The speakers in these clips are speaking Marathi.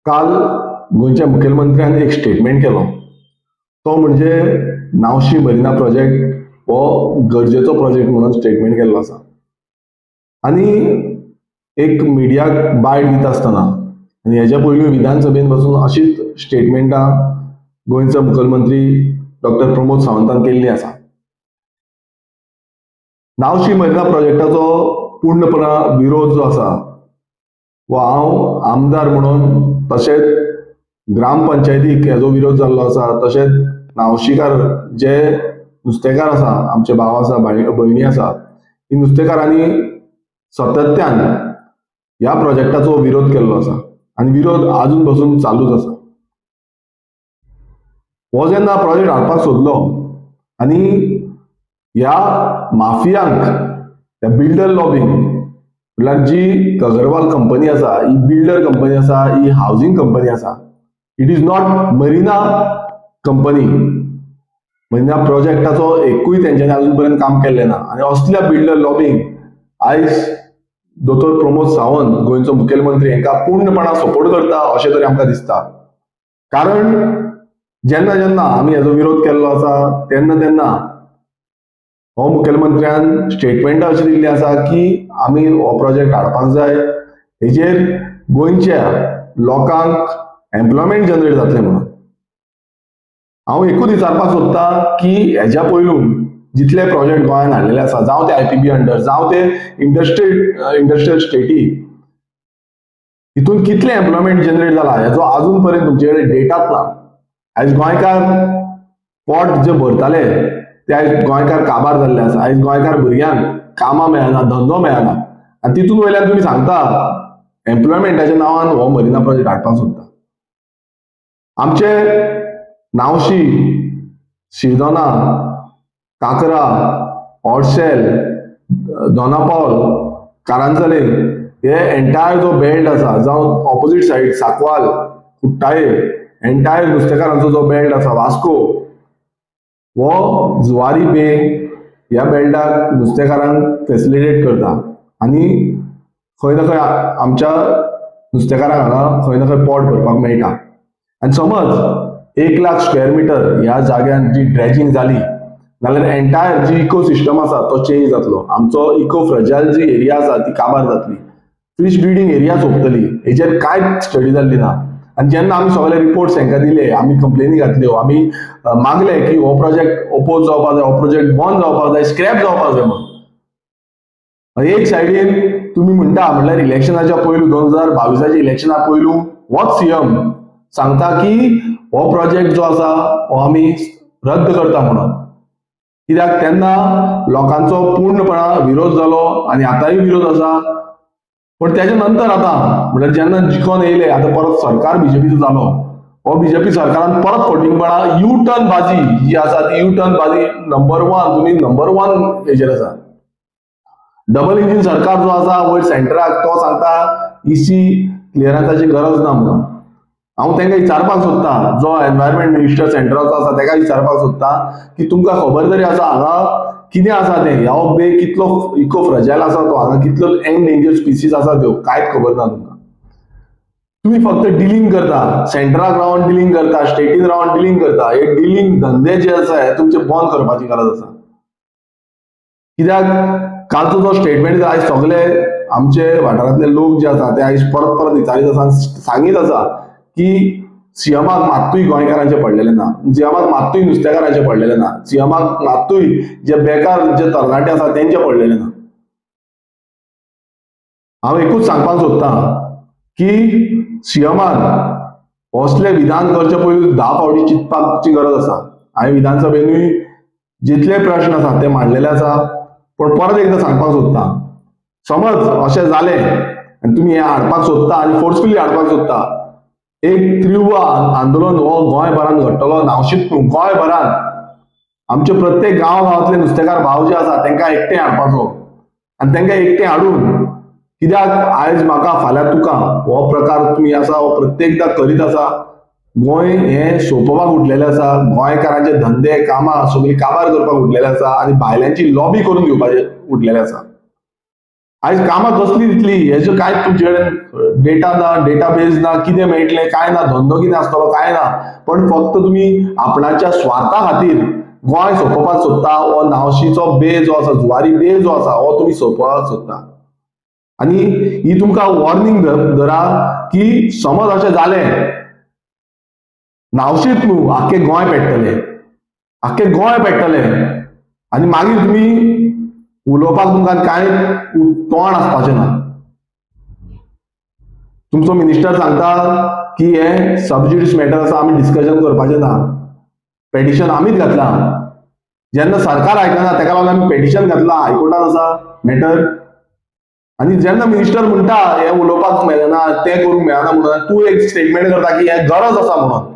काल गोंयच्या मुखेलमंत्र्यान एक स्टेटमेंट केलो तो म्हणजे नावशी मरिना प्रोजेक्ट हो गरजेचो प्रोजेक्ट म्हणून स्टेटमेंट केल्लो आसा आनी एक मिडियाक बायट दिता आसतना आनी हेच्या पयलीं विधानसभेन पासून अशीच स्टेटमेंटां गोंयचो मुखेलमंत्री डॉक्टर प्रमोद सावंतान केल्ली आसा. नावशी मरिना प्रोजेक्टाचो पूर्णपणान विरोध जो आसा वो हांव आमदार म्हणून तशेंच ग्रामपंचायतीक हेजो विरोध जाल्लो आसा, तशेंच नावशीकार जे नुस्तेकार आसा, आमचे भाव आसा, भयणी आसा, ही नुस्तेकारांनी सातत्यान ह्या प्रोजेक्टाचो विरोध केल्लो आसा आनी विरोध आजून पासून चालूच आसा. हो जेन्ना प्रोजेक्ट हाडपाक सोदलो आनी ह्या माफियांक, त्या बिल्डर लॉबींक, म्हटल्यार जी अगरवाल कंपनी आसा, ही बिल्डर कंपनी आसा, ही हावसिंग कंपनी आसा, it is not marina company. Marina प्रोजेक्टाचो एकूय तेंच्यांनी अजून पर्यंत काम केल्लें ना आनी असल्या बिल्डर लॉबींक आयज दोतोर प्रमोद सावंत गोंयचो मुखेलमंत्री हांकां पूर्णपणान सपोर्ट करता अशें तरी आमकां दिसता. कारण जेन्ना जेन्ना आमी हेजो विरोध केल्लो आसा तेन्ना तेन्ना हो मुखेलमंत्र्यान स्टेटमेंटां अशी दिल्ली आसा की आमी हो प्रोजेक्ट हाडपाक जाय, हेजेर गोंयच्या लोकांक एम्प्लॉयमेंट जनरेट जातलें म्हणून. हांव एकूच विचारपाक सोदता की हेज्या पयलून जितले प्रोजेक्ट गोंयांत हाडलेले आसा, जावं ते आयपीबी अंडर, जावं ते इंडस्ट्रियल स्टेटी, हितून कितले एम्प्लॉयमेंट जनरेट जाला हेजो आजून पर्यंत तुमचे कडेन डेटाच ना. आयज गोंयकार पोट जे भरताले ते आयज गोंयकार काबार जाल्ले आसा. आयज गोंयकार भुरग्यांक कामां मेळना, धंदो मेळना आनी तितून वयल्यान तुमी सांगता एम्प्लॉयमेंटाच्या नांवान हो मरिना प्रोजेक्ट हाडपाक सोदता. आमचे नावशी, शिरदोना, काकरा, हॉर्सेल, दोनापावल, कारांजले हे एंटायर जो बेल्ट आसा, जावं ऑपोजीट सायड सांकवाल, कुट्टाळे, एंटायर नुस्तेकारांचो जो बेल्ट आसा, वास्को, हो जुवारी बे ह्या बेल्टाक नुस्तेकारांक फॅसिलिटेट करता आनी खंय ना खंय आमच्या नुस्तेकारांक हांगा खंय ना खंय पोट भरपाक मेळटा. आनी समज 1,00,000 स्क्वेअर मिटर ह्या जाग्यान जी ड्रेजिंग जाली जाल्यार एंटायर जी इकोसिस्टम आसा तो चेंज जातलो. आमचो इको फ्रजायल जी एरिया आसा ती काबार जातली. फिश ब्रिडींग एरिया सोंपतली. हेजेर कांयच स्टडी जाल्ली ना. आनी जेन्ना आमी सगळे रिपोर्ट्स हांकां दिले, आमी कंप्लेनी घातल्यो, आमी मागले की हो प्रोजेक्ट ओपोज जावपाक जाय, हो प्रोजेक्ट बंद जावपाक जाय, स्क्रॅप जावपाक जाय म्हणून. एक सायडीन तुमी म्हणटा म्हटल्यार इलेक्शनाच्या पयलू 2022 इलेक्शना पयलू होच सीएम सांगता की हो प्रोजेक्ट जो आसा हो आमी रद्द करता म्हणून. कित्याक तेन्ना लोकांचो पूर्णपणान विरोध जालो आनी आतांय विरोध आसा. पण त्याच्या नंतर आता म्हटल्यार जेन्ना जिखून येयले, आता परत सरकार बीजेपीचो जालो, हो बीजेपी सरकारान परत फटींगपणां यू टर्न बाजी जी आसा ती यू टर्न बाजी नंबर 1 तुमी नंबर 1 हेजेर आसा. डबल इंजिन सरकार जो आसा वयर सेंटराक तो सांगता इसी क्लियरन्साची गरज ना म्हणून. हांव तांकां विचारपाक सोदता, जो एनवायरमेंट मिनिस्टर सेंटराचो आसा ताका विचारपाक सोदता की तुमकां खबर तरी आसा हांगा कितें आसा तें, हो बे कितलो इको फ्रजायल आसा, तो हांगा कितलो एंडेंजर्ड स्पिसीस आसा त्यो कांयच खबर ना तुमकां. तुम्ही फक्त डिलिंग करता, सेंटराक रावन डिलिंग करता, स्टेटीन रावन डिलिंग करता. हे डिलिंग धंदे जे आसा हे तुमचे बंद करपाची गरज आसा. कित्याक कालचो जो स्टेटमेंट आयज सगळे आमचे वाठारांतले लोक जे आसा ते आयज परत परत विचारीत आसा, सांगीत आसा की सीएमाक मात्तूय गोंयकारांचे पडलेले ना, सीएमाक मात्तूय नुस्तेकारांचे पडलेले ना, सीएमाक मात्तूय जे बेकार जे तरणाटे आसा तेंचे पडलेले ना. हांव एकूच सांगपाक सोदता की सीएमान असले विधान करचे पयलीं 10 फावटी चिंतपाची गरज आसा. हांवें विधानसभेनूय जितले प्रश्न आसा ते मांडलेले आसा. पण परत एकदा सांगपाक सोदता, समज अशें जालें आनी तुमी हें हाडपाक सोदता आनी फोर्सफुली हाडपाक सोदता, एक तीव्र आंदोलन हो गोंयभरान घडटलो, नावशीच न्हू गोंयभरान. आमचे प्रत्येक गांवांतले नुस्तेकार भाव जे आसा तांकां एकठांय हाडपाचो आनी तांकां एकठांय हाडून, कित्याक आयज म्हाका फाल्यां तुका हो प्रकार तुमी आसा हो प्रत्येकदा करीत आसा. गोंय हे सोंपोवपाक उठलेलें आसा, गोंयकारांचे धंदे कामां सगळीं काबार करपाक उठलेले आसा आनी भायल्यांची लॉबी करून घेवपाचे उठलेले आसा. आयज कामां कसली दितली हेजो काय तुमचे कडेन डेटा ना, डेटाबेज ना, कितें मेळटलें काय ना, धंदो कितें आसतलो काय ना, पण फक्त तुमी आपणाच्या स्वार्था खातीर गोंय सोंपोवपाक सोदता, हो नावशीचो बेज जो आसा, जुवारी बेज जो आसा, हो तुमी सोंपोवपाक सोदता. आनी ही तुमकां वॉर्निंग धरा की समज अशें जालें, नावशीच न्हू आख्खें गोंय पेट्टलें, आख्खें गोंय पेट्टलें, आनी मागीर तुमी उलोवपाक तुमकां कांय तोंड आसपाचें ना. तुमचो मिनिस्टर सांगता की हे सबज्युडिस मॅटर आसा, आमी डिस्कशन करपाचें ना. पेटिशन आमीच घातलां. जेन्ना सरकार आयकना तेका लागून आमी पेटिशन घातलां, हायकोर्टात आसा मॅटर. आनी जेन्ना मिनिस्टर म्हणटा हे उलोवपाक मेळना, तें करूंक मेळना म्हणून, तूं एक स्टेटमेंट करता की हे गरज आसा म्हणून.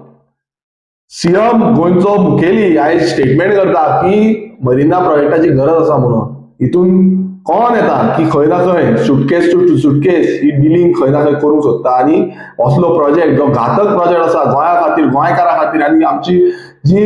सीएम गोंयचो मुखेली आयज स्टेटमेंट करता की मरिना प्रोजेक्टाची गरज आसा म्हणून. हितून कळोन येता की खंय ना खंय सुटकेस टू सुटकेस ही डिलिंग खंय ना खंय करूंक सोदता. आनी असलो प्रोजेक्ट जो घातक प्रोजेक्ट आसा गोंया खातीर, गोंयकारां खातीर, आनी आमची जी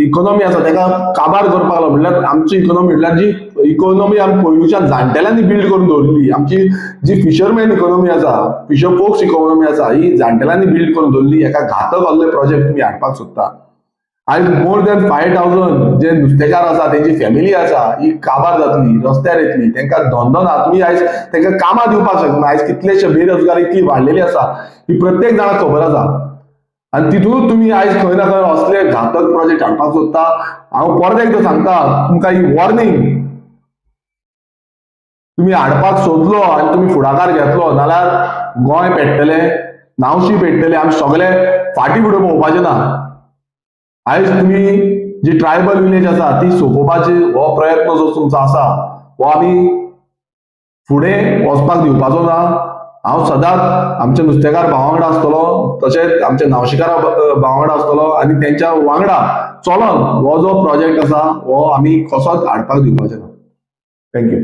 इकॉनॉमी आसा तेका काबार करपाक लागलो. म्हणल्यार आमची इकॉनॉमी म्हणल्यार जी इकॉनॉमी आमी पयलुच्यान जाणटेल्यांनी बिल्ड करून दवरली, आमची जी फिशरमॅन इकॉनॉमी आसा, फिशर फोक्स इकॉनॉमी आसा, ही जाणटेल्यांनी बिल्ड करून दवरली. हेका घातक असले प्रोजेक्ट तुमी हाडपाक सोदता. आयज मोर दॅन 5,000 जे नुस्तेकार आसा, तेंची फॅमिली आसा, ही काबार जातली, रस्त्यार येतली, तेंकां धंदो ना. तुमी आयज तेंकां कामां दिवपाक शकना. आयज कितलेशे बेरोजगारी इतली वाडलेली आसा, ही प्रत्येक जाणाक खबर आसा. आनी तितूनच तुमी आयज खंय ना खंय असले घातक प्रोजेक्ट हाडपाक सोदता. हांव परत एकदां सांगता तुमकां ही वॉर्निंग. तुमी हाडपाक सोदलो आनी तुमी फुडाकार घेतलो जाल्यार गोंय पेट्टलें, नावशी पेट्टलें, आमी सगळे फाटीं फुडें पळोवपाचें ना. आयज तुमी जी ट्रायबल विलेज आसा ती सोंपोवपाची हो प्रयत्न जो तुमचो आसा, हो आमी फुडें वचपाक दिवपाचो ना. हांव सदांच आमच्या नुस्तेकार भावां वांगडा आसतलो, तशेंच आमच्या नावशीकारा भावां वांगडा आसतलो, आनी तेंच्या वांगडा चलोन हो जो प्रोजेक्ट आसा हो आमी कसोच हाडपाक दिवपाचो ना. थँक्यू.